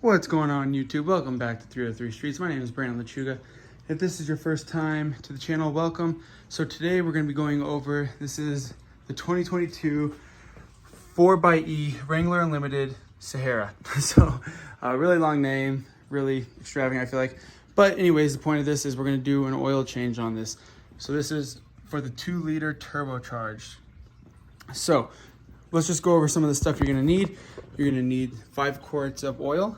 What's going on, YouTube? Welcome back to 303 Streets. My name is Brandon Lechuga. If this is your first time to the channel, welcome. So today we're going to be going over, this is the 2022 4xe Wrangler Unlimited Sahara. So really long name, really extravagant, I feel like. But anyways, the point of this is we're going to do an oil change on this. So this is for the 2-liter turbocharged. So let's just go over some of the stuff you're going to need. You're going to need 5 quarts of oil,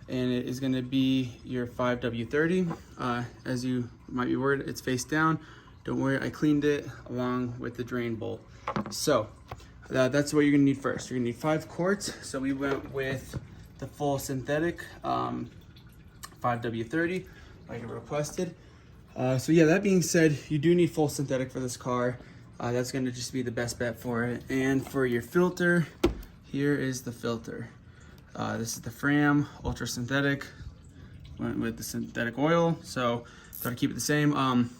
and it is going to be your 5W30. As you might be worried, it's face down. Don't worry, I cleaned it along with the drain bolt. So that's what you're going to need first. You're going to need 5 quarts. So we went with the full synthetic 5W30 like I requested. So yeah, that being said, you do need full synthetic for this car. That's going to just be the best bet for it. And for your filter, here is the filter. This is the Fram Ultra Synthetic. Went with the synthetic oil, so try to keep it the same.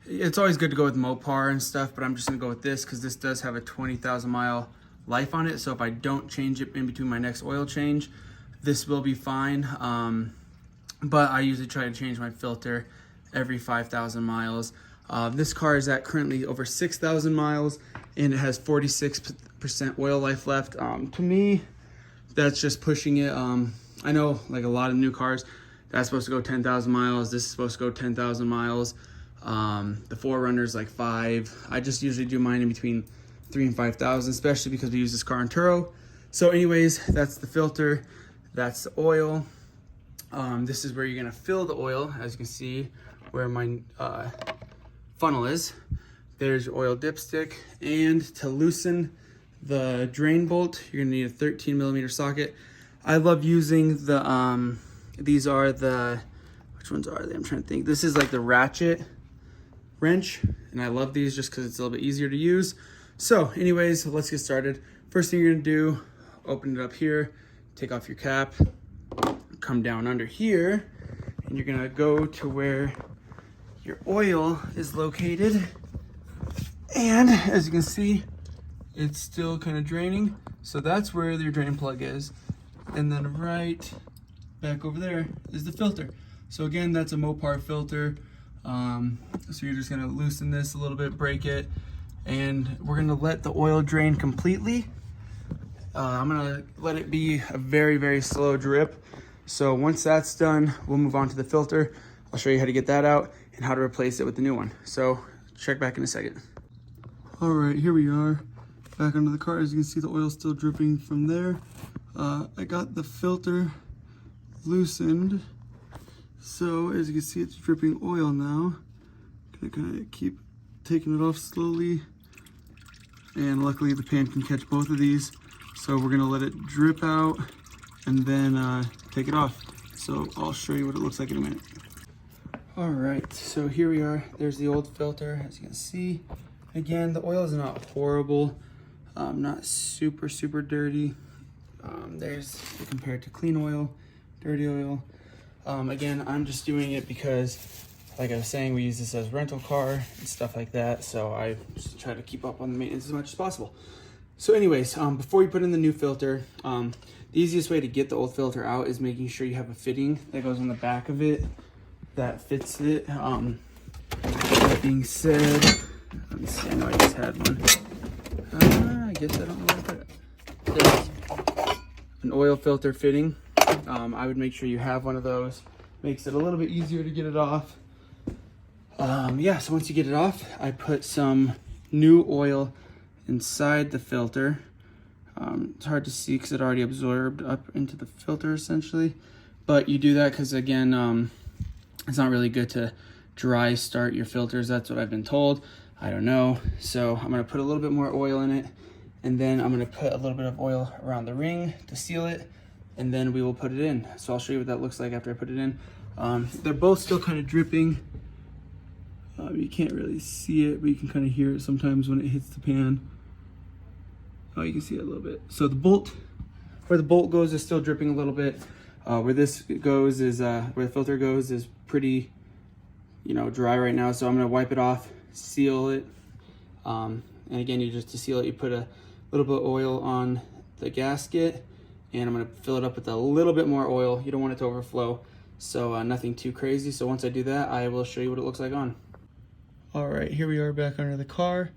It's always good to go with Mopar and stuff, but I'm just gonna go with this because this does have a 20,000 mile life on it. So if I don't change it in between my next oil change, this will be fine. But I usually try to change my filter every 5,000 miles. This car is at currently over 6,000 miles and it has 46% oil life left. To me, that's just pushing it. I know like a lot of new cars, that's supposed to go 10,000 miles. This is supposed to go 10,000 miles. The 4Runner is like 5. I just usually do mine in between 3 and 5,000, especially because we use this car in Turo. So anyways, that's the filter. That's the oil. This is where you're gonna fill the oil. As you can see where my funnel is. There's your oil dipstick. And to loosen the drain bolt, you're gonna need a 13mm socket. I love using the, these are the, which ones are they? I'm trying to think. This is like the ratchet wrench, and I love these just because it's a little bit easier to use. So anyways, let's get started. First thing you're gonna do, open it up here, take off your cap, come down under here, and you're gonna go to where your oil is located. And as you can see, it's still kind of draining. So that's where your drain plug is. And then right back over there is the filter. So again, that's a Mopar filter. So you're just gonna loosen this a little bit, break it, and we're gonna let the oil drain completely. I'm gonna let it be a very, very slow drip. So once that's done, we'll move on to the filter. I'll show you how to get that out and how to replace it with the new one. So check back in a second. All right, here we are back under the car. As you can see, the oil's still dripping from there. I got the filter loosened. So as you can see, it's dripping oil now. Gonna kind of keep taking it off slowly. And luckily the pan can catch both of these. So we're gonna let it drip out and then take it off. So I'll show you what it looks like in a minute. All right, so here we are. There's the old filter, as you can see. Again, the oil is not horrible, not super, super dirty. There's compared to clean oil, dirty oil. Again, I'm just doing it because, like I was saying, we use this as a rental car and stuff like that. So I just try to keep up on the maintenance as much as possible. So anyways, before you put in the new filter, the easiest way to get the old filter out is making sure you have a fitting that goes on the back of it that fits it. That being said, let me see, I know I just had one. I guess I don't know where to put it. There's an oil filter fitting. I would make sure you have one of those. Makes it a little bit easier to get it off. Yeah, so once you get it off, I put some new oil inside the filter. It's hard to see because it already absorbed up into the filter essentially. But you do that because, again, it's not really good to dry start your filters. That's what I've been told. I don't know. So I'm gonna put a little bit more oil in it, and then I'm gonna put a little bit of oil around the ring to seal it, and then we will put it in. So I'll show you what that looks like after I put it in. They're both still kind of dripping. You can't really see it, but you can kind of hear it sometimes when it hits the pan. Oh, you can see it a little bit. So the bolt, where the bolt goes is still dripping a little bit. Where this goes is, where the filter goes is pretty, dry right now. So I'm gonna wipe it off, seal it. And again, to seal it, you put a little bit of oil on the gasket and I'm gonna fill it up with a little bit more oil. You don't want it to overflow, so nothing too crazy. So once I do that, I will show you what it looks like on. All right, here we are back under the car.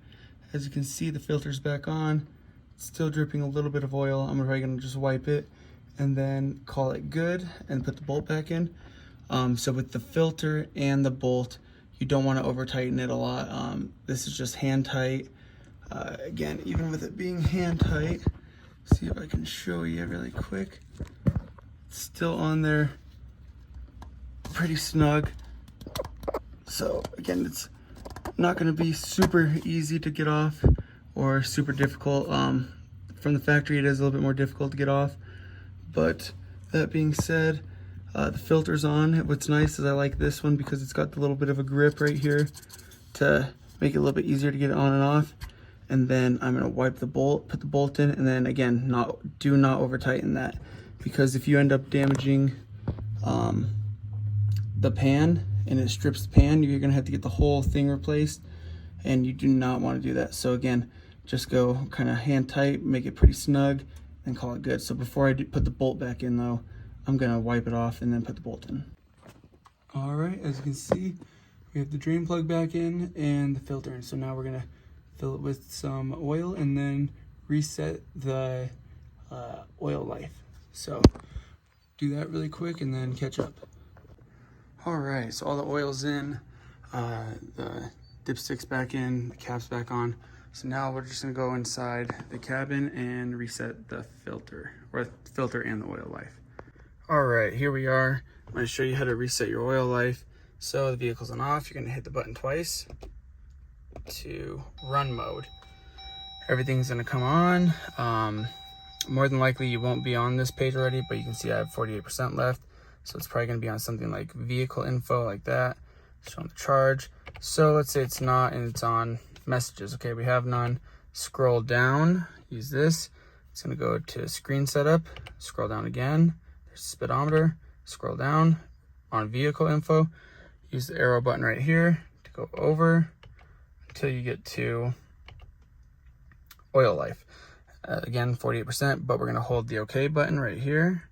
As you can see, the filter's back on. It's still dripping a little bit of oil. I'm probably gonna just wipe it and then call it good and put the bolt back in. So with the filter and the bolt, you don't want to over tighten it a lot. This is just hand tight. Again, even with it being hand tight, see if I can show you really quick. It's still on there, pretty snug. So again, it's not going to be super easy to get off or super difficult. From the factory, it is a little bit more difficult to get off. But that being said, the filter's on. What's nice is I like this one because it's got the little bit of a grip right here to make it a little bit easier to get it on and off. And then I'm gonna wipe the bolt, put the bolt in, and then again, do not over tighten that, because if you end up damaging the pan and it strips the pan, you're gonna have to get the whole thing replaced, and you do not want to do that. So again, just go kind of hand tight, make it pretty snug, and call it good. So before I put the bolt back in though, I'm gonna wipe it off and then put the bolt in. All right, as you can see, we have the drain plug back in and the filter in. So now we're gonna fill it with some oil and then reset the oil life. So do that really quick and then catch up. All right, so all the oil's in, the dipstick's back in, the cap's back on. So now we're just gonna go inside the cabin and reset the filter, or the filter and the oil life. All right, here we are. I'm gonna show you how to reset your oil life. So the vehicle's on off, you're gonna hit the button twice to run mode. Everything's gonna come on. More than likely you won't be on this page already, but you can see I have 48% left. So it's probably gonna be on something like vehicle info, like that, showing the charge. So let's say it's not, and it's on messages. Okay, we have none. Scroll down, use this. It's gonna go to screen setup, scroll down again. There's speedometer, scroll down. On vehicle info, use the arrow button right here to go over until you get to oil life. Again, 48%, but we're gonna hold the OK button right here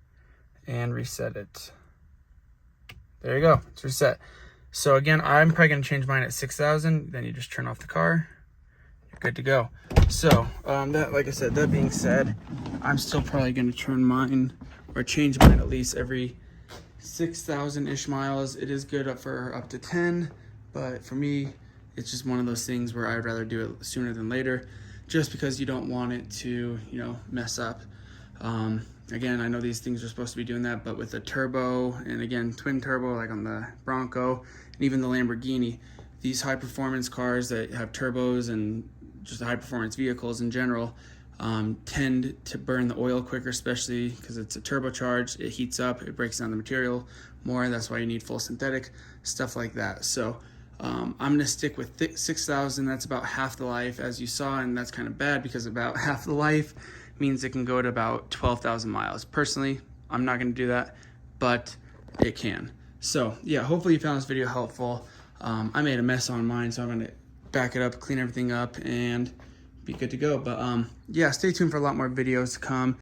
and reset it. There you go, it's reset. So again, I'm probably gonna change mine at 6,000, then you just turn off the car, you're good to go. So, like I said, that being said, I'm still probably gonna turn mine, or change mine at least every 6,000-ish miles. It is good for up to 10, but for me, it's just one of those things where I'd rather do it sooner than later, just because you don't want it to, mess up. Again, I know these things are supposed to be doing that, but with a turbo, and again, twin turbo, like on the Bronco, and even the Lamborghini, these high performance cars that have turbos and just high performance vehicles in general, tend to burn the oil quicker, especially because it's a turbocharged. It heats up, it breaks down the material more. That's why you need full synthetic, stuff like that. So I'm gonna stick with 6,000. That's about half the life, as you saw, and that's kind of bad because about half the life means it can go to about 12,000 miles. Personally, I'm not gonna do that, but it can. So yeah, hopefully you found this video helpful. I made a mess on mine, so I'm gonna back it up, clean everything up, and be good to go. But yeah, stay tuned for a lot more videos to come.